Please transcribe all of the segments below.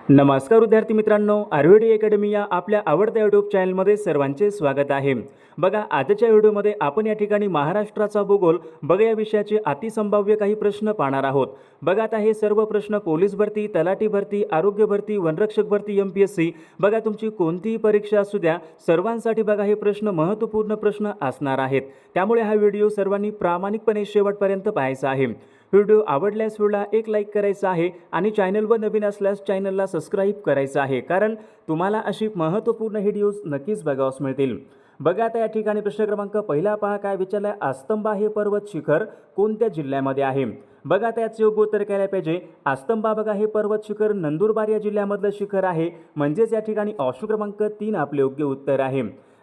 नमस्कार विद्यार्थी मित्रांनो, आयुर्वेद अकॅडमी या आपल्या आवडत्या यूट्यूब चॅनलमध्ये सर्वांचे स्वागत आहे। बघा, आजच्या व्हिडिओमध्ये आपण या ठिकाणी महाराष्ट्राचा भूगोल बघा या विषयाचे अतिसंभाव्य काही प्रश्न पाहणार आहोत। बघा, आता हे सर्व प्रश्न पोलीस भरती, तलाठी भरती, आरोग्य भरती, वनरक्षक भरती, एमपीएससी बघा तुमची कोणतीही परीक्षा असू द्या, सर्वांसाठी बघा हे प्रश्न महत्त्वपूर्ण प्रश्न असणार आहेत। त्यामुळे हा व्हिडिओ सर्वांनी प्रामाणिकपणे शेवटपर्यंत पाहायचा आहे। व्हिडिओ आवडल्यास व्हिडिओला एक लाईक करायचा आहे आणि चॅनलवर नवीन असल्यास चॅनलला सबस्क्राईब करायचं आहे, कारण तुम्हाला अशी महत्त्वपूर्ण व्हिडिओज नक्कीच बघावयास मिळतील। बघा, आता या ठिकाणी प्रश्न क्रमांक पहिला पहा, काय विचारलाय, आस्तंबा हे पर्वत शिखर कोणत्या जिल्ह्यामध्ये आहे? बघा, त्याचे योग्य उत्तर काय पाहिजे, आस्तंबा बघा हे पर्वत शिखर नंदुरबार या जिल्ह्यामधलं शिखर आहे, म्हणजेच या ठिकाणी ऑप्शन क्रमांक 3 आपले योग्य उत्तर आहे।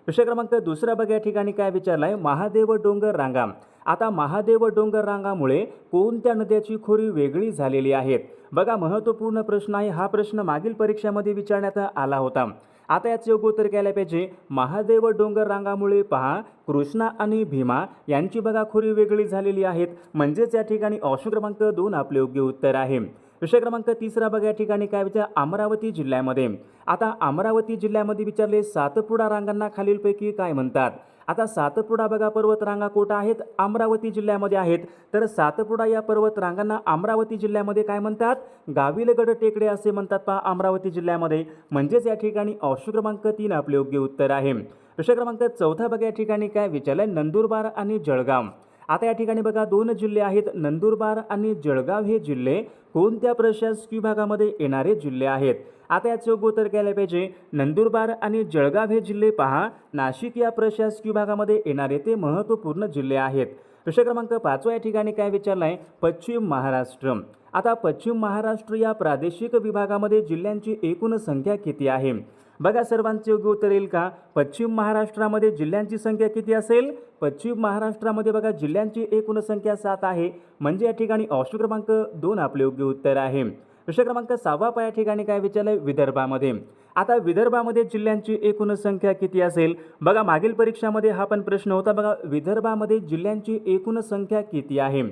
प्रश्न क्रमांक दुसरा बघा, या ठिकाणी काय विचारलाय, महादेव डोंगर रांगा। आता महादेव डोंगर रांगामुळे कोणत्या नद्याची खोरी वेगळी झालेली आहेत? बघा, महत्त्वपूर्ण प्रश्न आहे हा। प्रश्न मागील परीक्षेमध्ये विचारण्यात आला होता। आता याचे योग्य उत्तर काय पाहिजे, महादेव डोंगर रांगामुळे पहा कृष्णा आणि भीमा यांची बघा खोरी वेगळी झालेली आहेत, म्हणजेच या ठिकाणी ऑप्शन क्रमांक 2 आपले योग्य उत्तर आहे। विषय क्रमांक तिसरा बघा, या ठिकाणी काय विचार, अमरावती जिल्ह्यामध्ये। आता अमरावती जिल्ह्यामध्ये विचारले सातपुडा रांगांना खालीलपैकी काय म्हणतात? आता सातपुडा बघा पर्वत रांगा कोटा आहेत, अमरावती जिल्ह्यामध्ये आहेत, तर सातपुडा या पर्वत रांगांना अमरावती जिल्ह्यामध्ये काय म्हणतात? गाविलगड टेकडे असे म्हणतात पहा अमरावती जिल्ह्यामध्ये, म्हणजेच या ठिकाणी ऑप्शन क्रमांक 3 आपले योग्य उत्तर आहे। विषय क्रमांक चौथा बघा, या ठिकाणी काय विचारलंय, नंदुरबार आणि जळगाव। आता या ठिकाणी बघा दोन जिल्हे आहेत, नंदुरबार आणि जळगाव हे जिल्हे कोणत्या प्रशासकीय विभागामध्ये येणारे जिल्हे आहेत? आता याचे योग्य उत्तर काय पाहिजे, नंदुरबार आणि जळगाव हे जिल्हे पहा नाशिक या प्रशासकीय विभागामध्ये येणारे ते महत्त्वपूर्ण जिल्हे आहेत। विषय क्रमांक 5 या ठिकाणी काय विचारलाय, पश्चिम महाराष्ट्र। आता पश्चिम महाराष्ट्र या प्रादेशिक विभागामध्ये जिल्ह्यांची एकूण संख्या किती आहे? बघा, सर्वांचे योग्य उत्तर येईल का, पश्चिम महाराष्ट्रामध्ये जिल्ह्यांची संख्या किती असेल? पश्चिम महाराष्ट्रामध्ये बघा जिल्ह्यांची एकूण संख्या 7 आहे, म्हणजे या ठिकाणी ऑप्शन क्रमांक 2 आपले योग्य उत्तर आहे। विषय क्रमांक 6 या ठिकाणी काय विचारलंय, विदर्भामध्ये। आता विदर्भामध्ये जिल्ह्यांची एकूण संख्या किती असेल? बघा, मागील परीक्षामध्ये हा पण प्रश्न होता बघा, विदर्भामध्ये जिल्ह्यांची एकूण संख्या किती आहे?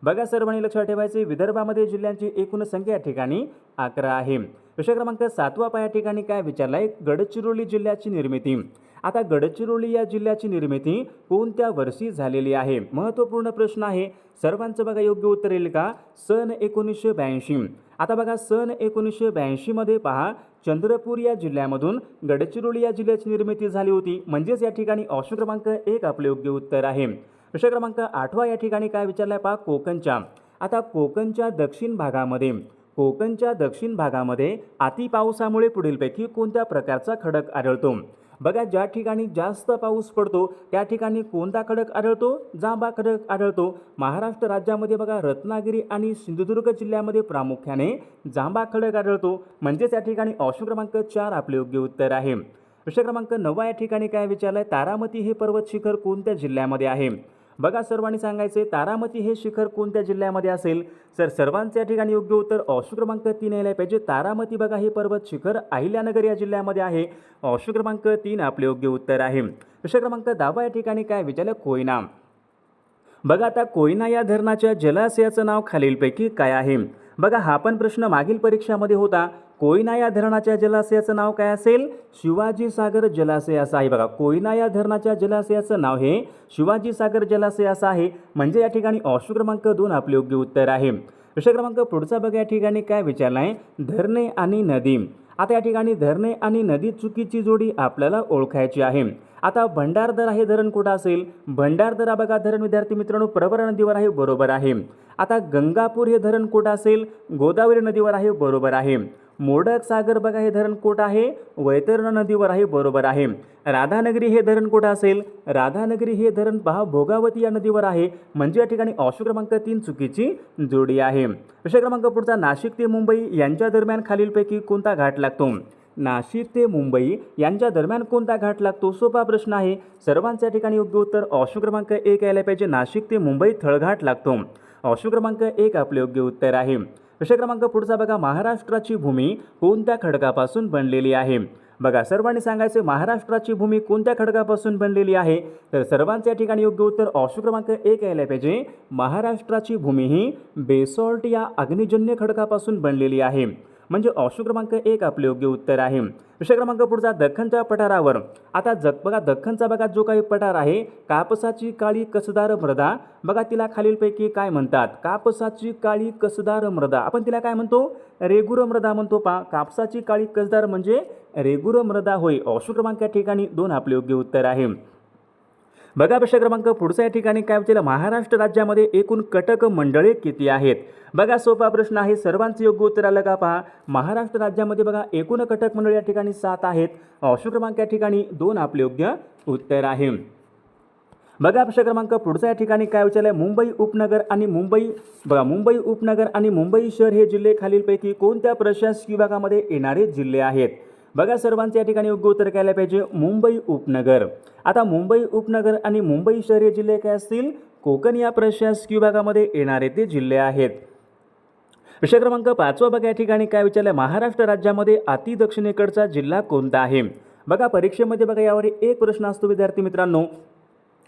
बघा, सर्वांनी लक्षात ठेवायचे, विदर्भामध्ये जिल्ह्यांची एकूण संख्या या ठिकाणी 11 आहे। विषय क्रमांक 7 या ठिकाणी काय विचारलाय, गडचिरोली जिल्ह्याची निर्मिती। आता गडचिरोली या जिल्ह्याची निर्मिती कोणत्या वर्षी झालेली आहे? महत्त्वपूर्ण प्रश्न आहे, सर्वांचं बघा योग्य उत्तर येईल का, सन 1982। आता बघा सन 1982 मध्ये पहा चंद्रपूर या जिल्ह्यामधून गडचिरोली या जिल्ह्याची निर्मिती झाली होती, म्हणजेच या ठिकाणी ऑप्शन क्रमांक 1 आपले योग्य उत्तर आहे। विषय क्रमांक 8 या ठिकाणी काय विचारलाय पहा, कोकणच्या। आता कोकणच्या दक्षिण भागामध्ये अति पावसामुळे पुढीलपैकी कोणत्या प्रकारचा खडक आढळतो? बघा, ज्या ठिकाणी जास्त पाऊस पडतो त्या ठिकाणी कोणता खडक आढळतो? जांभा खडक आढळतो। महाराष्ट्र राज्यामध्ये बघा रत्नागिरी आणि सिंधुदुर्ग जिल्ह्यामध्ये प्रामुख्याने जांभा खडक आढळतो, म्हणजेच या ठिकाणी ऑप्शन क्रमांक 4 आपले योग्य उत्तर आहे। विषय क्रमांक 9 या ठिकाणी काय विचारलंय, तारामती हे पर्वत शिखर कोणत्या जिल्ह्यामध्ये आहे? बघा, सर्वांनी सांगायचे तारामती हे शिखर कोणत्या जिल्ह्यामध्ये असेल? सर्वांचे या ठिकाणी योग्य उत्तर ऑप्शन क्रमांक 3 यायला पाहिजे। तारामती बघा हे पर्वत शिखर अहिल्यानगर या जिल्ह्यामध्ये आहे, ऑप्शन क्रमांक 3 आपले योग्य उत्तर आहे। विषय क्रमांक 10 या ठिकाणी काय विचारलं, कोयना। बघा, आता कोयना या धरणाच्या जलाशयाचं नाव खालीलपैकी काय आहे? बघा, हा पण प्रश्न मागील परीक्षामध्ये होता, कोयना या धरणाच्या जलाशयाचं नाव काय असेल? शिवाजी सागर जलाशय असं आहे। बघा, कोयना या धरणाच्या जलाशयाचं नाव हे शिवाजी सागर जलाशय असं आहे, म्हणजे या ठिकाणी ऑप्शन क्रमांक 2 आपले योग्य उत्तर आहे। विषय क्रमांक पुढचा बघा, या ठिकाणी काय विचारलाय, धरणे आणि नदी। आता या ठिकाणी धरणे आणि नदी चुकीची जोडी आपल्याला ओळखायची आहे। आता भंडारदरा हे धरण कुठं असेल? भंडारदरा बघा धरण विद्यार्थी मित्रांनो प्रवरा नदीवर आहे, बरोबर आहे। आता गंगापूर हे धरण कुठं असेल? गोदावरी नदीवर आहे, बरोबर आहे। मोडक सागर बघा हे धरण कुठं आहे? वैतरणा नदीवर आहे, बरोबर आहे। राधानगरी हे धरण कुठं असेल? राधानगरी हे धरण पहा भोगावती या नदीवर आहे, म्हणजे या ठिकाणी ऑप्शन क्रमांक 3 चुकीची जोडी आहे। विषय क्रमांक पुढचा, नाशिक ते मुंबई यांच्या दरम्यान खालीलपैकी कोणता घाट लागतो? नाशिक ते मुंबई यांच्या दरम्यान कोणता घाट लागतो? सोपा प्रश्न आहे, सर्वांच्या ठिकाणी योग्य उत्तर ऑप्शन क्रमांक 1 यायला पाहिजे, नाशिक ते मुंबई थळघाट लागतो, ऑप्शन क्रमांक 1 आपले योग्य उत्तर आहे। विषय क्रमांक पुढचा बघा, महाराष्ट्राची भूमी कोणत्या खडकापासून बनलेली आहे? बघा, सर्वांनी सांगायचे महाराष्ट्राची भूमी कोणत्या खडकापासून बनलेली आहे? तर सर्वांच्या ठिकाणी योग्य उत्तर ऑप्शन क्रमांक 1 यायला पाहिजे, महाराष्ट्राची भूमी ही बेसॉल्ट या अग्निजन्य खडकापासून बनलेली आहे। म्हणजे ऑप्शन क्रमांक 1 आपले योग्य उत्तर आहे. विषय क्रमांक पुढचा, दख्खनच्या पठारावर. आता बघा दख्खनचा बघा जो काही पठार आहे, कापसाची काळी कसदार मृदा, बघा तिला खालीलपैकी काय म्हणतात? कापसाची काळी कसदार मृदा, आपण तिला काय म्हणतो? रेगुर मृदा म्हणतो. कापसाची काळी कसदार म्हणजे रेगुर मृदा होय. ऑप्शन क्रमांक या ठिकाणी 2 आपले योग्य उत्तर आहे. बघा प्रश्न क्रमांक पुढचा या ठिकाणी काय विचारलं? महाराष्ट्र राज्यामध्ये एकूण कटक मंडळे किती आहेत? बघा सोपा प्रश्न आहे, सर्वांचे योग्य उत्तर आलं का? पहा, महाराष्ट्र राज्यामध्ये बघा एकूण कटक मंडळे या ठिकाणी 7 आहेत. ऑप्शन क्रमांक या ठिकाणी 2 आपले योग्य उत्तर आहे. बघा प्रश्न क्रमांक पुढचा या ठिकाणी काय विचारलंय? मुंबई उपनगर आणि मुंबई शहर हे जिल्हे खालीलपैकी कोणत्या प्रशासकीय विभागामध्ये येणारे जिल्हे आहेत? बघा सर्वांचे या ठिकाणी योग्य उत्तर काय पाहिजे? मुंबई उपनगर. आता मुंबई उपनगर आणि मुंबई शहर हे जिल्हे काय असतील? कोकण या प्रशासकीय विभागामध्ये येणारे ते जिल्हे आहेत. विषय क्रमांक 5 बघा या ठिकाणी काय विचारलंय? महाराष्ट्र राज्यामध्ये अति दक्षिणेकडचा जिल्हा कोणता आहे? बघा परीक्षेमध्ये बघा यावर एक प्रश्न असतो विद्यार्थी मित्रांनो,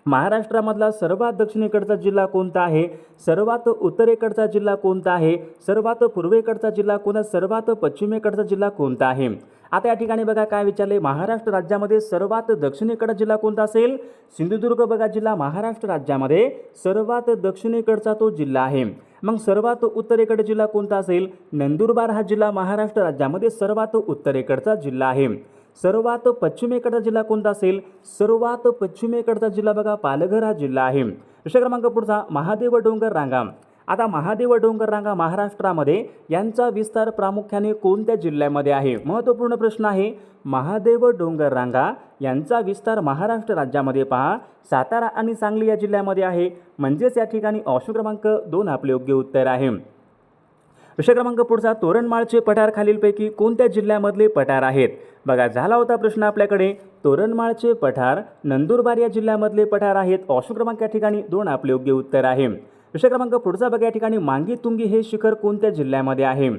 महाराष्ट्रामधला सर्वात दक्षिणेकडचा जिल्हा कोणता आहे? सर्वात उत्तरेकडचा जिल्हा कोणता आहे? सर्वात पूर्वेकडचा जिल्हा कोणता? सर्वात पश्चिमेकडचा जिल्हा कोणता आहे? आता या ठिकाणी बघा काय विचारले? महाराष्ट्र राज्यामध्ये सर्वात दक्षिणेकडचा जिल्हा कोणता असेल? सिंधुदुर्ग बघा जिल्हा महाराष्ट्र राज्यामध्ये सर्वात दक्षिणेकडचा तो जिल्हा आहे. मग सर्वात उत्तरेकडचा जिल्हा कोणता असेल? नंदुरबार हा जिल्हा महाराष्ट्र राज्यामध्ये सर्वात उत्तरेकडचा जिल्हा आहे. सर्वात पश्चिमेकडचा जिल्हा कोणता असेल? सर्वात पश्चिमेकडचा जिल्हा बघा पालघर हा जिल्हा आहे. विषय क्रमांक पुढचा, महादेव डोंगर रांगा. आता महादेव डोंगर रांगा महाराष्ट्रामध्ये यांचा विस्तार प्रामुख्याने कोणत्या जिल्ह्यामध्ये आहे? महत्त्वपूर्ण प्रश्न आहे. महादेव डोंगर रांगा यांचा विस्तार महाराष्ट्र राज्यामध्ये पहा सातारा आणि सांगली या जिल्ह्यामध्ये आहे. म्हणजेच या ठिकाणी ऑप्शन क्रमांक 2 आपले योग्य उत्तर आहे. विषय क्रमांक पुढचा, तोरणमाळचे पठार खालीलपैकी कोणत्या जिल्ह्यामधले पठार आहेत? बघा झाला होता प्रश्न आपल्याकडे, तोरणमाळचे पठार नंदुरबार या जिल्ह्यामधले पठार आहेत. ऑप्शन क्रमांक या ठिकाणी 2 आपले योग्य उत्तर आहे. विषय क्रमांक पुढचा बघा या ठिकाणी, मांगी तुंगी हे शिखर कोणत्या जिल्ह्यामध्ये आहे?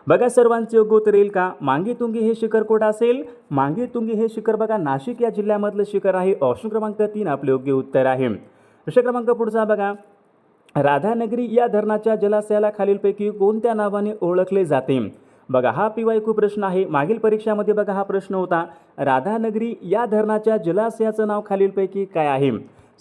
बघा सर्वांचे योग्य उत्तर येईल का? मांगी तुंगी हे शिखर कुठं असेल? मांगी तुंगी हे शिखर बघा नाशिक या जिल्ह्यामधलं शिखर आहे. ऑप्शन क्रमांक 3 आपले योग्य उत्तर आहे. विषय क्रमांक पुढचा बघा, राधानगरी या धरणाच्या जलाशयाला खालीलपैकी कोणत्या नावाने ओळखले जाते? बघा हा PYQ प्रश्न आहे. मागील परीक्षामध्ये बघा हा प्रश्न होता, राधानगरी या धरणाच्या जलाशयाचं नाव खालीलपैकी काय आहे?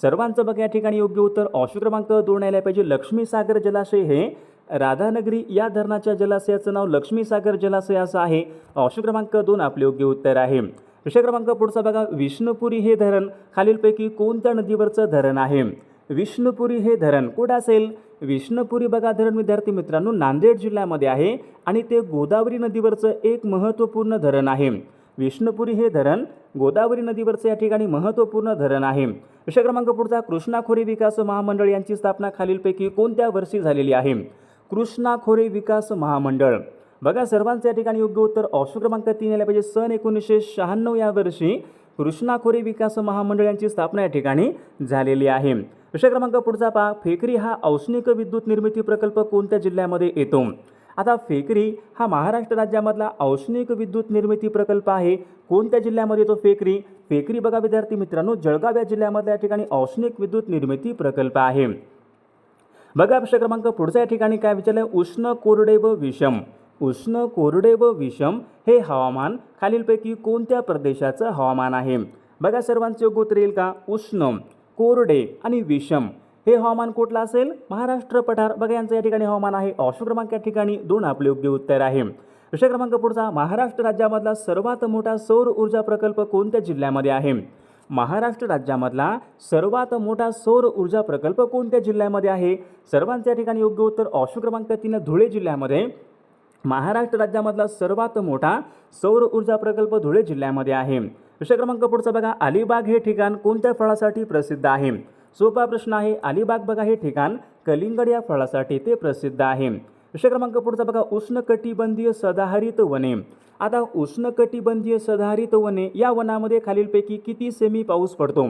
सर्वांचं बघा या ठिकाणी योग्य उत्तर ऑप्शन क्रमांक 2 यायला पाहिजे. लक्ष्मीसागर जलाशय हे राधानगरी या धरणाच्या जलाशयाचं नाव लक्ष्मीसागर जलाशय असं आहे. ऑप्शन क्रमांक 2 आपले योग्य उत्तर आहे. विषय क्रमांक पुढचा बघा, विष्णुपुरी हे धरण खालीलपैकी कोणत्या नदीवरचं धरण आहे? विष्णुपुरी हे धरण कुठं असेल? विष्णुपुरी बघा धरण विद्यार्थी मित्रांनो नांदेड जिल्ह्यामध्ये आहे आणि ते गोदावरी नदीवरचं एक महत्त्वपूर्ण धरण आहे. विष्णुपुरी हे धरण गोदावरी नदीवरचं या ठिकाणी महत्त्वपूर्ण धरण आहे. विषय क्रमांक पुढचा, कृष्णा खोरे विकास महामंडळ यांची स्थापना खालीलपैकी कोणत्या वर्षी झालेली आहे? कृष्णा खोरे विकास महामंडळ. बघा सर्वांचं या ठिकाणी योग्य उत्तर ऑप्शन क्रमांक 3 यायला पाहिजे. सन 1996 या वर्षी कृष्णा खोरे विकास महामंडळ यांची स्थापना या ठिकाणी झालेली आहे. विषय क्रमांक पुढचा पहा, फेकरी हा औष्णिक विद्युत निर्मिती प्रकल्प कोणत्या जिल्ह्यामध्ये येतो? आता फेकरी हा महाराष्ट्र राज्यामधला औष्णिक विद्युत निर्मिती प्रकल्प आहे. कोणत्या जिल्ह्यामध्ये येतो फेकरी? फेकरी बघा विद्यार्थी मित्रांनो जळगाव या जिल्ह्यामध्ये या ठिकाणी औष्णिक विद्युत निर्मिती प्रकल्प आहे. बघा विषय क्रमांक पुढचा या ठिकाणी काय विचारलंय? उष्ण कोरडे व विषम. उष्ण कोरडे व विषम हे हवामान खालीलपैकी कोणत्या प्रदेशाचं हवामान आहे? बघा सर्वांचे योग्य उत्तर येईल का? उष्ण, कोरडे आणि विषम हे हवामान कुठलं असेल? महाराष्ट्र पठार बघा यांचं या ठिकाणी हवामान आहे. ऑप्शन क्रमांक या ठिकाणी 2 आपले योग्य उत्तर आहे. विषय क्रमांक पुढचा, महाराष्ट्र राज्यामधला सर्वात मोठा सौर ऊर्जा प्रकल्प कोणत्या जिल्ह्यामध्ये आहे? महाराष्ट्र राज्यामधला सर्वात मोठा सौर ऊर्जा प्रकल्प कोणत्या जिल्ह्यामध्ये आहे? सर्वांच्या ठिकाणी योग्य उत्तर ऑप्शन क्रमांक 3 धुळे जिल्ह्यामध्ये महाराष्ट्र राज्यामधला सर्वात मोठा सौर ऊर्जा प्रकल्प धुळे जिल्ह्यामध्ये आहे. विषय क्रमांक पुढचा बघा, अलिबाग हे ठिकाण कोणत्या फळासाठी प्रसिद्ध आहे? सोपा प्रश्न आहे. अलिबाग बघा हे ठिकाण कलिंगड या फळासाठी ते प्रसिद्ध आहे. विषय क्रमांक पुढचा बघा, उष्णकटिबंधीय सदाहरित वने. आता उष्णकटिबंधीय सदाहरित वने या वनामध्ये खालीलपैकी किती सेमी पाऊस पडतो?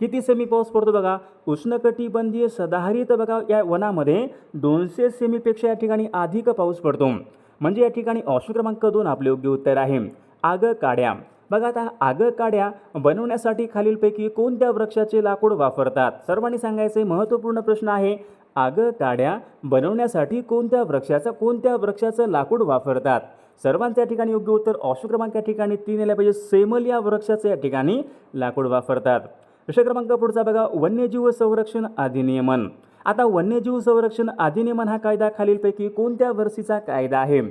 किती सेमी पाऊस पडतो बघा? उष्णकटिबंधीय सदाहरित बघा या वनामध्ये 200 सेमीपेक्षा या ठिकाणी अधिक पाऊस पडतो. म्हणजे या ठिकाणी ऑप्शन क्रमांक 2 आपले योग्य उत्तर आहे. आगकाड्या. बघा आता आगकाड्या बनवण्यासाठी खालीलपैकी कोणत्या वृक्षाचे लाकूड वापरतात? सर्वांनी सांगायचे महत्त्वपूर्ण प्रश्न आहे. आगकाड्या बनवण्यासाठी कोणत्या वृक्षाचं लाकूड वापरतात? सर्वांच्या ठिकाणी योग्य उत्तर ऑप्शन क्रमांक या ठिकाणी 3 आले पाहिजे. सेमल या वृक्षाचे या ठिकाणी लाकूड वापरतात. प्रश्न क्रमांक पुढचा बघा, वन्यजीव संरक्षण अधिनियमन. आता वन्यजीव संरक्षण अधिनियमन हा कायदा खालीलपैकी कोणत्या वर्षीचा कायदा आहे?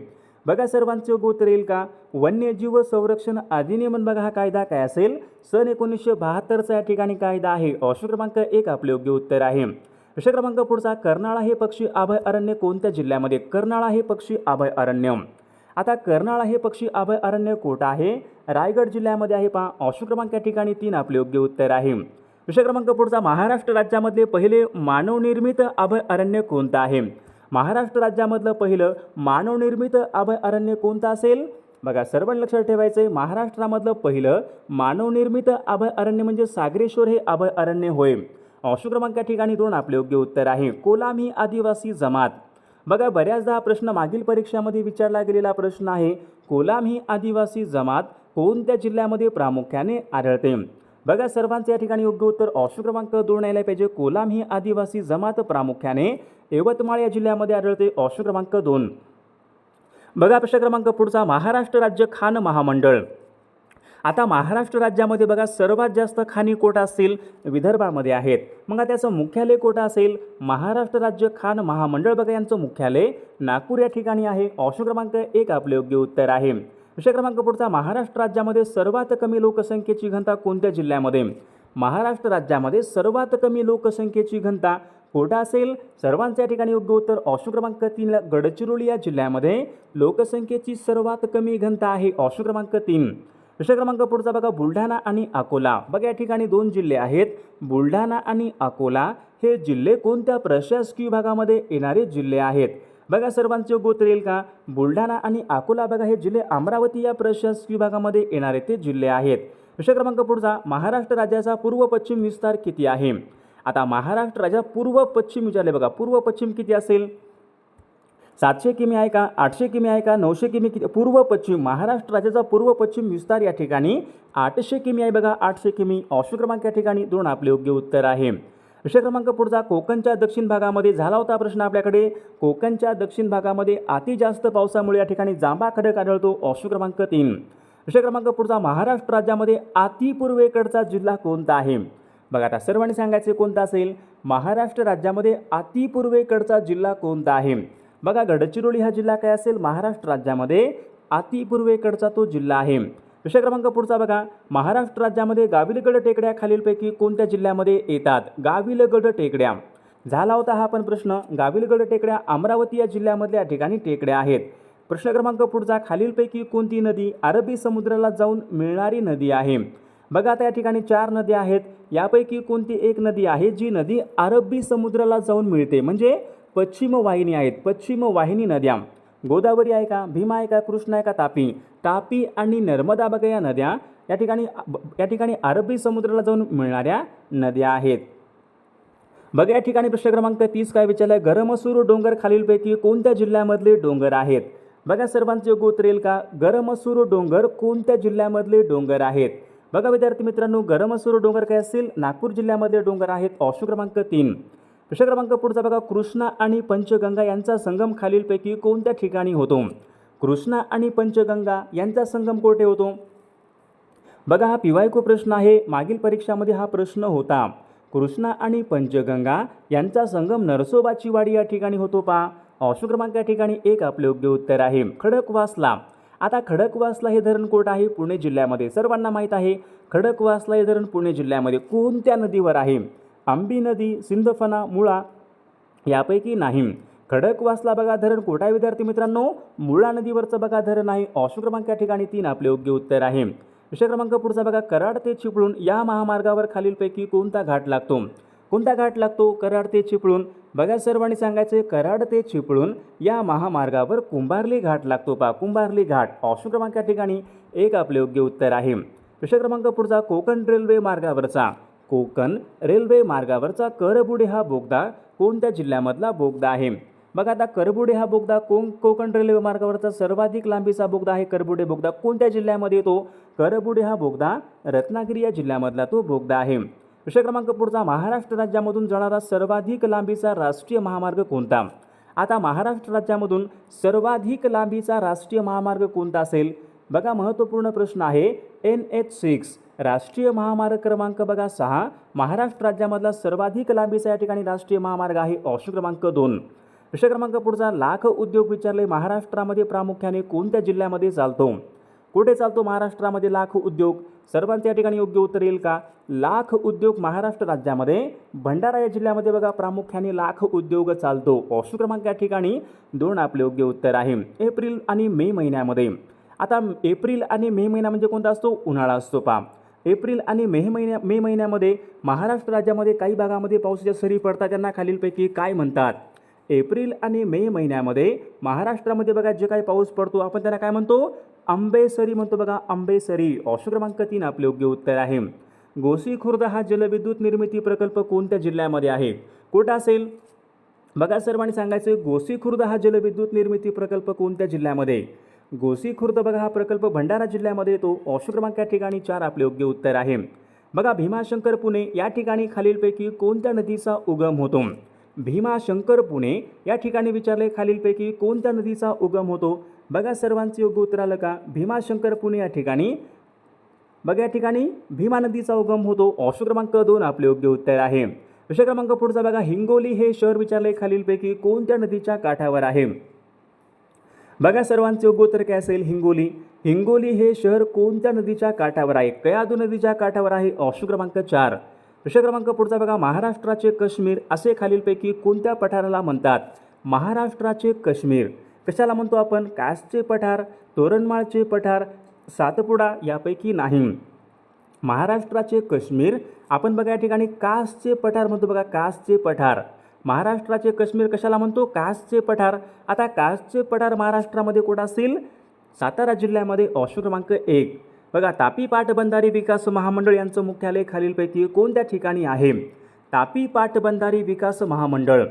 बघा सर्वांचे योग्य उत्तर येईल का? वन्यजीव संरक्षण अधिनियमन बघा हा कायदा काय असेल? सन 1972चा या ठिकाणी कायदा आहे. ऑप्शन क्रमांक 1 आपले योग्य उत्तर आहे. प्रश्न क्रमांक पुढचा, कर्नाळा हे पक्षी अभयारण्य कोणत्या जिल्ह्यामध्ये? कर्नाळा हे पक्षी अभयारण्य. आता कर्नाळा हे पक्षी अभयारण्य कुठं आहे? रायगड जिल्ह्यामध्ये आहे पहा. ऑप्शन क्रमांक या ठिकाणी 3 आपले योग्य उत्तर आहे. प्रश्न क्रमांक पुढचा, महाराष्ट्र राज्यामधले पहिले मानवनिर्मित अभयारण्य कोणतं आहे? महाराष्ट्र राज्यामधलं पहिलं मानवनिर्मित अभयारण्य कोणतं असेल? बघा सर्वांनी लक्षात ठेवायचं आहे, महाराष्ट्रामधलं पहिलं मानवनिर्मित अभयारण्य म्हणजे सागरेश्वर हे अभयारण्य होय. ऑप्शन क्रमांक या ठिकाणी 2 आपले योग्य उत्तर आहे. कोलाम ही आदिवासी जमात. बघा बऱ्याचदा हा प्रश्न मागील परीक्षामध्ये विचारला गेलेला प्रश्न आहे. कोलाम ही आदिवासी जमात कोणत्या जिल्ह्यामध्ये प्रामुख्याने आढळते? बघा सर्वांचे या ठिकाणी योग्य उत्तर ऑप्शन क्रमांक 2 यायला पाहिजे. कोलाम ही आदिवासी जमात प्रामुख्याने यवतमाळ या जिल्ह्यामध्ये आढळते. ऑप्शन क्रमांक 2. बघा प्रश्न क्रमांक पुढचा, महाराष्ट्र राज्य खाण महामंडळ. आता महाराष्ट्र राज्यामध्ये बघा सर्वात जास्त खाणी कोटा असतील? विदर्भामध्ये आहेत. मग त्याचं मुख्यालय कोटा असेल? महाराष्ट्र राज्य खाण महामंडळ बघा यांचं मुख्यालय नागपूर या ठिकाणी आहे. ऑप्शन क्रमांक 1 आपले योग्य उत्तर आहे. प्रश्न क्रमांक पुढचा, महाराष्ट्र राज्यामध्ये सर्वात कमी लोकसंख्येची घनता कोणत्या जिल्ह्यामध्ये? महाराष्ट्र राज्यामध्ये सर्वात कमी लोकसंख्येची घनता कोटा असेल? सर्वांच्या या ठिकाणी योग्य उत्तर ऑप्शन क्रमांक 3 गडचिरोली या जिल्ह्यामध्ये लोकसंख्येची सर्वात कमी घनता आहे. ऑप्शन क्रमांक 3. प्रश्न क्रमांक पुढचा बघा, बुलढाणा आणि अकोला. बघा या ठिकाणी 2 जिल्हे आहेत. बुलढाणा आणि अकोला हे जिल्हे कोणत्या प्रशासकीय विभागामध्ये येणारे जिल्हे आहेत? बघा सर्वांचे योग्य उत्तर येईल का? बुलढाणा आणि अकोला बघा हे जिल्हे अमरावती या प्रशासकीय विभागामध्ये येणारे ते जिल्हे आहेत. प्रश्न क्रमांक पुढचा, महाराष्ट्र राज्याचा पूर्व पश्चिम विस्तार किती आहे? आता महाराष्ट्र राज्याचा पूर्व पश्चिम विचारले बघा, पूर्व पश्चिम किती असेल? 700 किमी आहे का? 800 किमी आहे का? 900 किमी किती? पूर्व पश्चिम महाराष्ट्र राज्याचा पूर्व पश्चिम विस्तार या ठिकाणी 800 किमी आहे बघा, 800 किमी. ऑप्शन क्रमांक या ठिकाणी 2 आपले योग्य उत्तर आहे. प्रश्न क्रमांक पुढचा, कोकणच्या दक्षिण भागामध्ये झाला होता प्रश्न आपल्याकडे. कोकणच्या दक्षिण भागामध्ये अति जास्त पावसामुळे या ठिकाणी जांभा खडक आढळतो. ऑप्शन क्रमांक 3. प्रश्न क्रमांक पुढचा, महाराष्ट्र राज्यामध्ये अति पूर्वेकडचा जिल्हा कोणता आहे? बघा आता सर्वांनी सांगायचे कोणता असेल? महाराष्ट्र राज्यामध्ये अति पूर्वेकडचा जिल्हा कोणता आहे? बघा गडचिरोली हा जिल्हा काय असेल? महाराष्ट्र राज्यामध्ये अति पूर्वेकडचा तो जिल्हा आहे. प्रश्न क्रमांक पुढचा बघा, महाराष्ट्र राज्यामध्ये गाविलगड टेकड्या खालीलपैकी कोणत्या जिल्ह्यामध्ये येतात? गाविलगड टेकड्या झाला होता हा पण प्रश्न. गाविलगड टेकड्या अमरावती या जिल्ह्यामधल्या ठिकाणी टेकड्या आहेत. प्रश्न क्रमांक पुढचा, खालीलपैकी कोणती नदी अरबी समुद्राला जाऊन मिळणारी नदी आहे? बघा आता या ठिकाणी 4 नद्या आहेत. यापैकी कोणती एक नदी आहे जी नदी अरबी समुद्राला जाऊन मिळते? म्हणजे पश्चिम वाहिनी आहेत. पश्चिम वाहिनी नद्या गोदावरी आहे का? भीमा आहे का? कृष्णा आहे का? तापी. तापी आणि नर्मदा बघा या नद्या या ठिकाणी अरबी समुद्राला जाऊन मिळणाऱ्या नद्या आहेत. बघा या ठिकाणी प्रश्न क्रमांक 30 काय विचारलाय? गरमसूर डोंगर खालीलपैकी कोणत्या जिल्ह्यामधले डोंगर आहेत? बघा सर्वांचे योग्य उत्तर येईल का? गरमसूर डोंगर कोणत्या जिल्ह्यामधले डोंगर आहेत? बघा विद्यार्थी मित्रांनो, गरमसूर डोंगर काय असेल? नागपूर जिल्ह्यामधले डोंगर आहेत. ऑप्शन क्रमांक 3. प्रश्न क्रमांक पुढचा बघा, कृष्णा आणि पंचगंगा यांचा संगम खालीलपैकी कोणत्या ठिकाणी होतो? कृष्णा आणि पंचगंगा यांचा संगम कोठे होतो? बघा हा PYQ प्रश्न आहे. मागील परीक्षामध्ये हा प्रश्न होता. कृष्णा आणि पंचगंगा यांचा संगम नरसोबाची वाडी या ठिकाणी होतो पहा. ऑप्शन क्रमांक या ठिकाणी 1 आपले योग्य उत्तर आहे. खडकवासला. आता खडकवासला हे धरण कोठे आहे? पुणे जिल्ह्यामध्ये. सर्वांना माहीत आहे खडकवासला हे धरण पुणे जिल्ह्यामध्ये. कोणत्या नदीवर आहे? आंबी नदी, सिंदफणा, मुळा यापैकी नाही. खडकवासला बघा धरण कोठे आहे विद्यार्थी मित्रांनो? मुळा नदीवरचं बघा धरण आहे. ऑप्शन क्रमांक या ठिकाणी 3 आपले योग्य उत्तर आहे. प्रश्न क्रमांक पुढचा बघा, कराड ते चिपळूण या महामार्गावर खालीलपैकी कोणता घाट लागतो? कोणता घाट लागतो? कराड ते चिपळूण. बघा सर्वांनी सांगायचे कराड ते चिपळूण या महामार्गावर कुंभार्ली घाट लागतो पहा. कुंभार्ली घाट. ऑप्शन क्रमांक या ठिकाणी 1 आपले योग्य उत्तर आहे. प्रश्न क्रमांक पुढचा, कोकण रेल्वे मार्गावरचा करबुडे हा बोगदा कोणत्या जिल्ह्यामधला बोगदा आहे? बघा आता करबुडे हा बोगदा कोकण रेल्वे मार्गावरचा सर्वाधिक लांबीचा बोगदा आहे करबुडे बोगदा. कोणत्या जिल्ह्यामध्ये येतो? करबुडे हा बोगदा रत्नागिरी या जिल्ह्यामधला तो बोगदा आहे. विषय क्रमांक पुढचा, महाराष्ट्र राज्यामधून जाणारा सर्वाधिक लांबीचा राष्ट्रीय महामार्ग कोणता? आता महाराष्ट्र राज्यामधून सर्वाधिक लांबीचा राष्ट्रीय महामार्ग कोणता असेल? बघा महत्त्वपूर्ण प्रश्न आहे. NH6 राष्ट्रीय महामार्ग क्रमांक बघा 6 महाराष्ट्र राज्यामधला सर्वाधिक लांबीचा या ठिकाणी राष्ट्रीय महामार्ग आहे. ऑप्शन क्रमांक 2. विषय क्रमांक पुढचा, लाख उद्योग विचारले महाराष्ट्रामध्ये प्रामुख्याने कोणत्या जिल्ह्यामध्ये चालतो? कुठे चालतो महाराष्ट्रामध्ये लाख उद्योग? सर्वांच्या या ठिकाणी योग्य उत्तर येईल का? लाख उद्योग महाराष्ट्र राज्यामध्ये भंडारा या जिल्ह्यामध्ये बघा प्रामुख्याने लाख उद्योग चालतो. ऑप्शन क्रमांक या ठिकाणी 2 आपले योग्य उत्तर आहे. एप्रिल आणि मे महिन्यामध्ये, आता एप्रिल आणि मे महिना म्हणजे कोणता असतो? उन्हाळा असतो. पहा एप्रिल आणि मे महिन्यामध्ये महाराष्ट्र राज्यामध्ये काही भागामध्ये पावसाच्या सरी पडतात, त्यांना खालीलपैकी काय म्हणतात? एप्रिल आणि मे महिन्यामध्ये महाराष्ट्रामध्ये बघा जे काही पाऊस पडतो आपण त्यांना काय म्हणतो? आंबेसरी म्हणतो. बघा आंबेसरी. ऑप्शन क्रमांक 3 आपले योग्य उत्तर आहे. गोसी खुर्द हा जलविद्युत निर्मिती प्रकल्प कोणत्या जिल्ह्यामध्ये आहे? कुठं असेल? बघा सर्वांनी सांगायचं, गोसी खुर्द हा जलविद्युत निर्मिती प्रकल्प कोणत्या जिल्ह्यामध्ये? गोसी खुर्द बघा हा प्रकल्प भंडारा जिल्ह्यामध्ये येतो. ऑप्शन क्रमांक या ठिकाणी 4 आपले योग्य उत्तर आहे. बघा भीमाशंकर पुणे या ठिकाणी खालीलपैकी कोणत्या नदीचा उगम होतो? भीमाशंकर पुणे या ठिकाणी विचारले खालीलपैकी कोणत्या नदीचा उगम होतो? बघा सर्वांचे योग्य उत्तर आलं का? भीमाशंकर पुणे या ठिकाणी बघा या ठिकाणी भीमा नदीचा उगम होतो. ऑप्शन क्रमांक 2 आपले योग्य उत्तर आहे. विषय क्रमांक पुढचा बघा, हिंगोली हे शहर विचारले खालीलपैकी कोणत्या नदीच्या काठावर आहे? बघा सर्वांचे योग्य उत्तर काय असेल? हिंगोली. हिंगोली हे शहर कोणत्या नदीच्या काठावर आहे? कयाधू नदीच्या काठावर आहे. ऑप्शन क्रमांक 4. विषय क्रमांक पुढचा बघा, महाराष्ट्राचे काश्मीर असे खालीलपैकी कोणत्या पठाराला म्हणतात? महाराष्ट्राचे काश्मीर कशाला म्हणतो आपण? कासचे पठार, तोरणमाळचे पठार, सातपुडा यापैकी नाही. महाराष्ट्राचे काश्मीर आपण बघा या ठिकाणी कासचे पठार म्हणतो. बघा कासचे पठार. महाराष्ट्राचे काश्मीर कशाला म्हणतो? कासचे पठार. आता कासचे पठार महाराष्ट्रामध्ये कुठं असतील? सातारा जिल्ह्यामध्ये. ऑप्शन क्रमांक 1. बघा तापी पाटबंधारे विकास महामंडळ यांचं मुख्यालय खालीलपैकी कोणत्या ठिकाणी आहे? तापी पाटबंधारे विकास महामंडळ.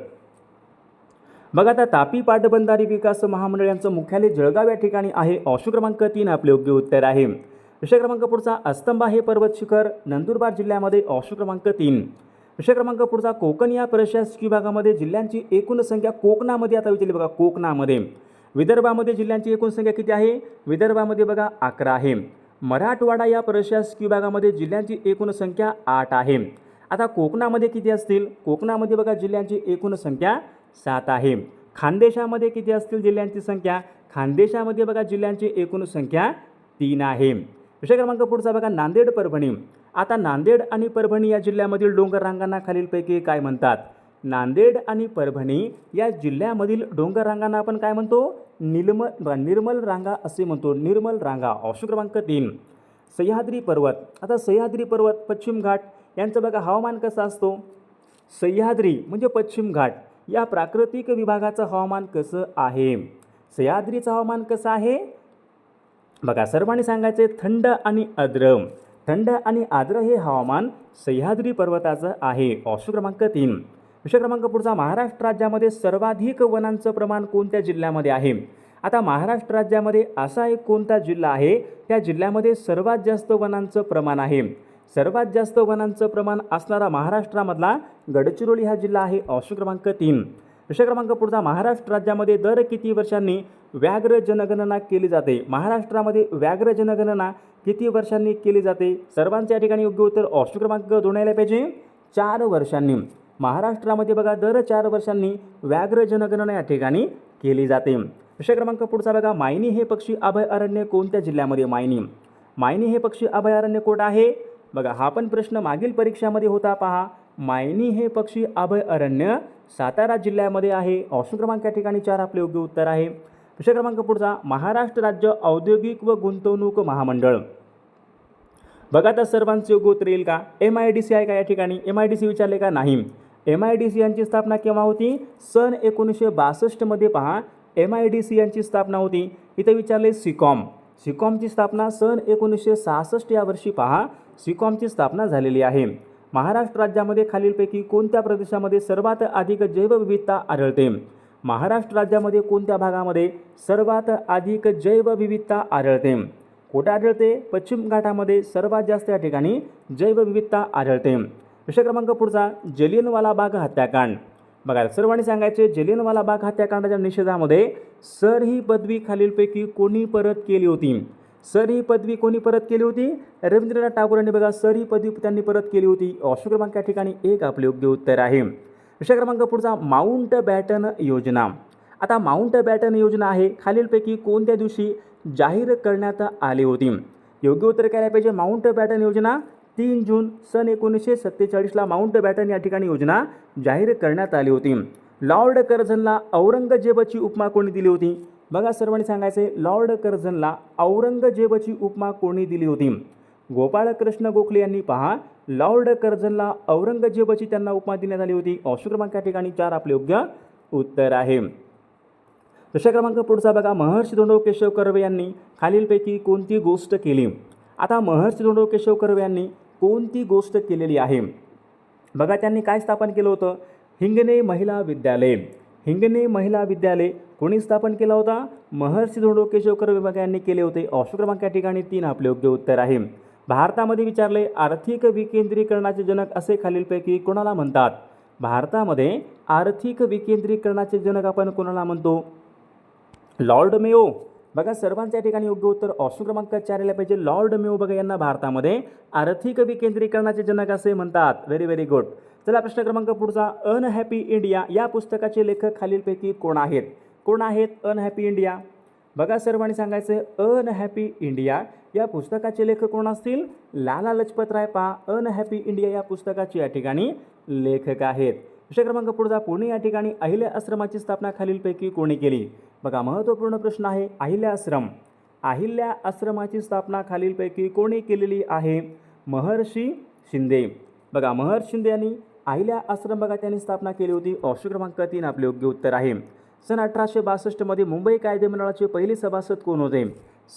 बघा आता तापी पाटबंधारे विकास महामंडळ यांचं मुख्यालय जळगाव या ठिकाणी आहे. ऑप्शन क्रमांक 3 आपले योग्य उत्तर आहे. विषय क्रमांक पुढचा, अस्तंबा हे पर्वत शिखर नंदुरबार जिल्ह्यामध्ये. ऑप्शन क्रमांक 3. विषय क्रमांक पुढचा, कोकण या प्रशासकीय विभागामध्ये जिल्ह्यांची एकूण संख्या कोकणामध्ये आता विचारली बघा कोकणामध्ये. विदर्भामध्ये जिल्ह्यांची एकूण संख्या किती आहे? विदर्भामध्ये बघा 11 आहे. मराठवाडा या प्रशासकीय विभागामध्ये जिल्ह्यांची एकूण संख्या 8 आहे. आता कोकणामध्ये किती असतील? कोकणामध्ये बघा जिल्ह्यांची एकूण संख्या 7 आहे. खानदेशामध्ये किती असतील जिल्ह्यांची संख्या? खानदेशामध्ये बघा जिल्ह्यांची एकूण संख्या 3 आहे. विषय क्रमांक पुढचा बघा, नांदेड परभणी. आता नांदेड आणि परभणी या जिल्ह्यामधील डोंगर रांगांना खालीलपैकी काय म्हणतात? नांदेड आणि परभणी या जिल्ह्यामधील डोंगर रांगांना आपण काय म्हणतो? निर्मल रांगा असे म्हणतो. निर्मल रांगा. ऑप्शन क्रमांक 3. सह्याद्री पर्वत. आता सह्याद्री पर्वत पश्चिम घाट यांचं बघा हवामान कसं असतो? सह्याद्री म्हणजे पश्चिम घाट या प्राकृतिक विभागाचं हवामान कसं आहे? सह्याद्रीचं हवामान कसं आहे? बघा सर्वांनी सांगायचे थंड आणि आर्द्र. थंड आणि आर्द्र हे हवामान सह्याद्री पर्वताचं आहे. ऑप्शन क्रमांक 3. विषय क्रमांक पुढचा, महाराष्ट्र राज्यामध्ये सर्वाधिक वनांचं प्रमाण कोणत्या जिल्ह्यामध्ये आहे? आता महाराष्ट्र राज्यामध्ये असा एक कोणता जिल्हा आहे त्या जिल्ह्यामध्ये सर्वात जास्त वनांचं प्रमाण आहे? सर्वात जास्त वनांचं प्रमाण असणारा महाराष्ट्रामधला गडचिरोली हा जिल्हा आहे. ऑप्शन क्रमांक 3. विषय क्रमांक पुढचा, महाराष्ट्र राज्यामध्ये दर किती वर्षांनी व्याघ्र जनगणना केली जाते? महाराष्ट्रामध्ये व्याघ्र जनगणना किती वर्षांनी केली जाते? सर्वांच्या ठिकाणी योग्य उत्तर ऑप्शन क्रमांक 2 यायला पाहिजे. 4 वर्षांनी. महाराष्ट्रामध्ये बघा दर 4 वर्षांनी व्याघ्र जनगणना या ठिकाणी केली जाते. विषय क्रमांक पुढचा बघा, मायनी हे पक्षी अभयारण्य कोणत्या जिल्ह्यामध्ये? मायनी हे पक्षी अभयारण्य कुठं आहे? बघा हा पण प्रश्न मागील परीक्षामध्ये होता. पहा मायनी हे पक्षी अभयारण्य सातारा जिल्ह्यामध्ये आहे. ऑप्शन क्रमांक या ठिकाणी 4 आपले योग्य उत्तर आहे. विषय क्रमांक पुढचा, महाराष्ट्र राज्य औद्योगिक व गुंतवणूक महामंडळ. बघा आता सर्वांचे योग्य उत्तर येईल का? MIDC आहे का या ठिकाणी? MIDC विचारले का? नाही. MIDC यांची स्थापना केव्हा होती? सन 1962 मध्ये पहा MIDC यांची स्थापना होती. इथे विचारले सिकॉमची स्थापना सन 1966 या वर्षी पहा सिकॉमची स्थापना झालेली आहे. महाराष्ट्र राज्यामध्ये खालीलपैकी कोणत्या प्रदेशामध्ये सर्वात अधिक जैवविविधता आढळते? महाराष्ट्र राज्यामध्ये कोणत्या भागामध्ये सर्वात अधिक जैवविविधता आढळते? कुठे आढळते? पश्चिम घाटामध्ये सर्वात जास्त या ठिकाणी जैवविविधता आढळते. प्रश्न क्रमांक पुढचा, जलियनवाला बाग हत्याकांड. बघा सर्वांनी सांगायचे, जलियनवाला बाग हत्याकांडाच्या निषेधामध्ये सर ही पदवी खालीलपैकी कोणी परत केली होती? सर ही पदवी कोणी परत केली होती? रवींद्रनाथ टागोर यांनी बघा सर ही पदवी त्यांनी परत केली होती. ऑप्शन क्रमांक या ठिकाणी 1 आपले योग्य उत्तर आहे. प्रश्न क्रमांक पुढचा, माउंट बॅटन योजना. आता माउंट बॅटन योजना आहे खालीलपैकी कोणत्या दिवशी जाहीर करण्यात आली होती? योग्य उत्तर काय पाहिजे? माउंट बॅटन योजना 3 जून सन 1947ला माउंट बॅटन या ठिकाणी योजना जाहीर करण्यात आली होती. लॉर्ड कर्झनला औरंगजेबाची उपमा कोणी दिली होती? बघा सर्वांनी सांगायचे, लॉर्ड कर्झनला औरंगजेबाची उपमा कोणी दिली होती? गोपाळकृष्ण गोखले यांनी पहा लॉर्ड कर्झनला औरंगजेबाची त्यांना उपमा देण्यात आली होती. ऑप्शन क्रमांक या ठिकाणी 4 आपले योग्य उत्तर आहे. प्रश्न क्रमांक पुढचा बघा, महर्षी धोंडो केशव कर्वे यांनी खालीलपैकी कोणती गोष्ट केली? आता महर्षी धोंडो केशव कर्वे यांनी कोणती गोष्ट केलेली आहे? बघा त्यांनी काय स्थापन केलं होतं? हिंगणे महिला विद्यालय. हिंगणे महिला विद्यालय कोणी स्थापन केला होता? महर्षी धोंडो केशव कर्वे बघा यांनी केले होते. ऑप्शन क्रमांक या ठिकाणी 3 आपले योग्य उत्तर आहे. भारतामध्ये विचारले, आर्थिक विकेंद्रीकरणाचे जनक असे खालीलपैकी कोणाला म्हणतात? भारतामध्ये आर्थिक विकेंद्रीकरणाचे जनक आपण कोणाला म्हणतो? Lord Mayo. बघा सर्वांच्या ठिकाणी योग्य उत्तर ऑप्शन क्रमांक 4 आले पाहिजे. लॉर्ड मेयो बघा यांना भारतामध्ये आर्थिक विकेंद्रीकरणाचे जनक असे म्हणतात. Very very good. चला प्रश्न क्रमांक पुढचा, अनहॅपी इंडिया या पुस्तकाचे लेखक खालीलपैकी कोण आहेत? कोण आहेत अनहॅपी इंडिया? बघा सर्वांनी सांगायचे, अनहॅपी इंडिया या पुस्तकाचे लेखक कोण असतील? लाला लजपत राय पहा अनहॅपी इंडिया या पुस्तकाचे या ठिकाणी लेखक आहेत. प्रश्न क्रमांक पुढचा, पुणे या ठिकाणी अहिल्या आश्रमाची स्थापना खालीलपैकी कोणी केली? बघा महत्त्वपूर्ण प्रश्न आहे. अहिल्या आश्रम, अहिल्या आश्रमाची स्थापना खालीलपैकी कोणी केलेली आहे? महर्षी शिंदे. बघा महर्षी शिंदे यांनी अहिल्या आश्रम बघा त्यांनी स्थापना केली होती. ऑप्शन क्रमांक 3 आपले योग्य उत्तर आहे. सन 1862 मध्ये मुंबई कायदेमंडळाचे पहिले सभासद कोण होते?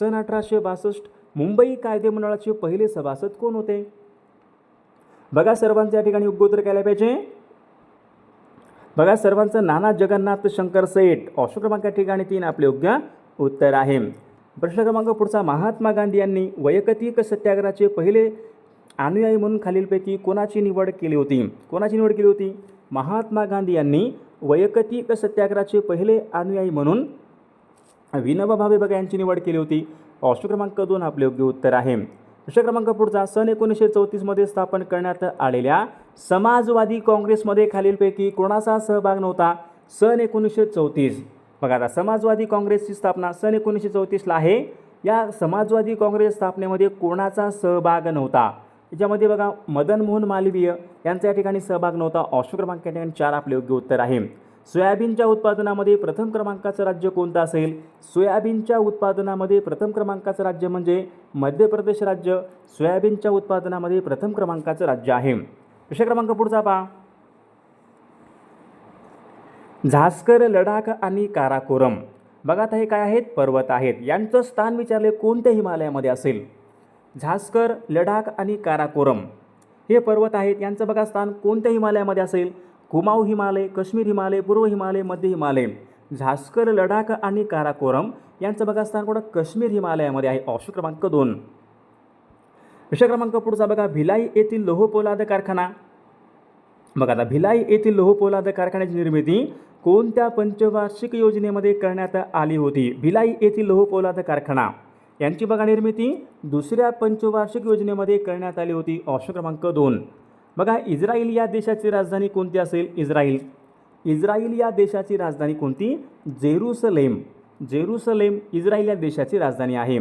सन 1862 मुंबई कायदेमंडळाचे पहिले सभासद कोण होते? बघा सर्वांच्या ठिकाणी योग्य उत्तर काय पाहिजे? बघा सर्वांचं नाना जगन्नाथ शंकर सेठ. ऑप्शन क्रमांक या ठिकाणी 3 आपले योग्य उत्तर आहे. प्रश्न क्रमांक पुढचा, महात्मा गांधी यांनी वैयक्तिक सत्याग्रहाचे पहिले अनुयायी म्हणून खालीलपैकी कोणाची निवड केली होती? कोणाची निवड केली होती? महात्मा गांधी यांनी वैयक्तिक सत्याग्रहाचे पहिले अनुयायी म्हणून विनोबा भावे बघा यांची निवड केली होती. ऑप्शन क्रमांक 2 आपले योग्य उत्तर आहे. प्रश्न क्रमांक पुढचा, सन 1934 मध्ये स्थापन करण्यात आलेल्या समाजवादी काँग्रेसमध्ये खालीलपैकी कोणाचा सहभाग नव्हता? सन 1934 बघा आता समाजवादी काँग्रेसची स्थापना सन 1934ला आहे. या समाजवादी काँग्रेस स्थापनेमध्ये कोणाचा सहभाग नव्हता? याच्यामध्ये बघा मदन मोहन मालवीय यांचा या ठिकाणी सहभाग नव्हता. ऑप्शन क्रमांक या ठिकाणी 4 आपले योग्य उत्तर आहे. सोयाबीनच्या उत्पादनामध्ये प्रथम क्रमांकाचं राज्य कोणतं असेल? सोयाबीनच्या उत्पादनामध्ये प्रथम क्रमांकाचं राज्य म्हणजे मध्य प्रदेश राज्य सोयाबीनच्या उत्पादनामध्ये प्रथम क्रमांकाचं राज्य आहे. प्रश्न क्रमांक पुढचा पहा, झास्कर, लडाख आणि काराकोरम बघा आता हे काय आहेत? पर्वत आहेत. यांचं स्थान विचारले कोणत्या हिमालयामध्ये असेल? झास्कर, लडाख आणि काराकोरम हे पर्वत आहेत. यांचं बघा स्थान कोणत्या हिमालयामध्ये असेल? कुमाऊ हिमालय, काश्मीर हिमालय, पूर्व हिमालय, मध्य हिमालय. झास्कर, लडाख आणि काराकोरम यांचं बघा स्थान कुठं? काश्मीर हिमालयामध्ये आहे. ऑप्शन क्रमांक 2. प्रश्न क्रमांक पुढचा बघा, भिलाई येथील लोहपोलाद कारखाना बघा आता भिलाई येथील लोहपोलाद कारखान्याची निर्मिती कोणत्या पंचवार्षिक योजनेमध्ये करण्यात आली होती? भिलाई येथील लोहपोलाद कारखाना यांची बघा निर्मिती दुसऱ्या पंचवार्षिक योजनेमध्ये करण्यात आली होती. ऑप्शन क्रमांक 2. बघा इस्रायल या देशाची राजधानी कोणती असेल? इस्रायल. इस्रायल या देशाची राजधानी कोणती? जेरुसलेम. जेरुसलेम इस्रायल या देशाची राजधानी आहे.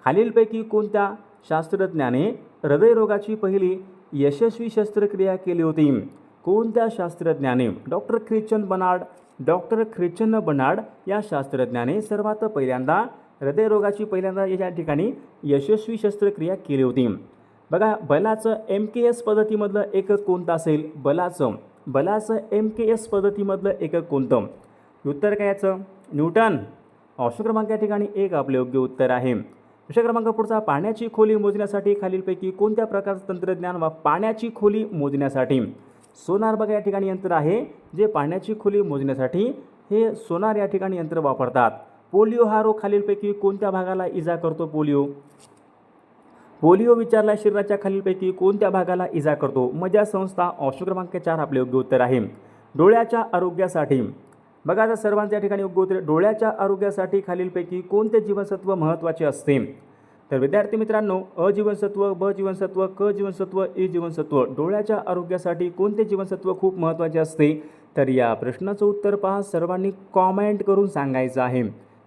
खालीलपैकी कोणत्या शास्त्रज्ञाने हृदयरोगाची पहिली यशस्वी शस्त्रक्रिया केली होती? कोणत्या शास्त्रज्ञाने? Doctor Christian Barnard. Doctor Christian Barnard या शास्त्रज्ञाने सर्वात पहिल्यांदा हृदयरोगाची या ठिकाणी यशस्वी शस्त्रक्रिया केली होती. बघा बलाचं MKS पद्धतीमधलं एकक कोणतं असेल? बलाचं MKS पद्धतीमधलं एकक कोणतं? उत्तर काय याचं? न्यूटन. ऑप्शन क्रमांक या ठिकाणी 1 आपले योग्य उत्तर आहे. प्रश्न क्रमांक पुढचा, पाण्याची खोली मोजण्यासाठी खालीलपैकी कोणत्या प्रकारचं तंत्रज्ञान पाण्याची खोली मोजण्यासाठी? सोनार बघा या ठिकाणी यंत्र आहे जे पाण्याची खोली मोजण्यासाठी हे सोनार या ठिकाणी यंत्र वापरतात. पोलिओ हा रोग खालीलपैकी कोणत्या भागाला इजा करतो? पोलिओ विचारला शरीराच्या खालीलपैकी कोणत्या भागाला इजा करतो? मज्जासंस्था. ऑप्शन क्रमांक 4 आपले योग्य उत्तर आहे. डोळ्याच्या आरोग्यासाठी बघा आता सर्वांच्या या ठिकाणी योग्य उत्तर. डोळ्याच्या आरोग्यासाठी खालीलपैकी कोणते जीवनसत्व महत्त्वाचे असते? तर विद्यार्थी मित्रांनो, अ जीवनसत्व, ब जीवनसत्व, क जीवनसत्व, ई जीवनसत्व. डोळ्याच्या आरोग्यासाठी कोणते जीवनसत्व खूप महत्त्वाचे असते? तर या प्रश्नाचं उत्तर पहा, सर्वांनी कॉमेंट करून सांगायचं आहे.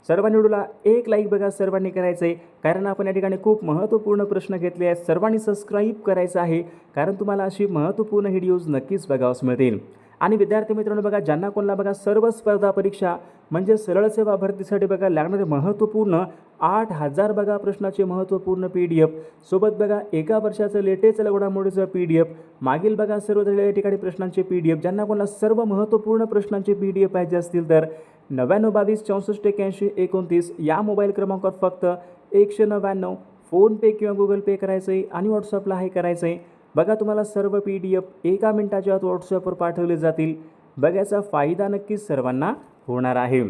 सर्वांनी व्हिडिओला एक लाईक बघा सर्वांनी करायचं आहे, कारण आपण या ठिकाणी खूप महत्त्वपूर्ण प्रश्न घेतले आहेत. सर्वांनी सबस्क्राईब करायचं आहे, कारण तुम्हाला अशी महत्त्वपूर्ण व्हिडिओज नक्कीच बघावयास मिळतील. आणि विद्यार्थी मित्रांनो बघा, ज्यांना कोणाला बघा सर्व स्पर्धा परीक्षा म्हणजे सरळ सेवा भरतीसाठी बघा लागणारे महत्त्वपूर्ण 8,000 बघा प्रश्नाचे महत्त्वपूर्ण PDF सोबत बघा 1 वर्षाचं लेटेस्ट घडामोडीचं PDF, मागील बघा सर्व या ठिकाणी प्रश्नांचे PDF. ज्यांना कोणाला सर्व महत्त्वपूर्ण प्रश्नांचे PDF पाहिजे असतील तर 9922 64 81 29 या मोबाईल क्रमांकावर फक्त 199 फोनपे किंवा गुगल पे करायचं आहे आणि व्हॉट्सअपला हे करायचं आहे. बघा तुम्हाला सर्व PDF 1 मिनिटाच्या आत व्हॉट्सअपवर पाठवले जातील. बघायचा फायदा नक्कीच सर्वांना होणार आहे.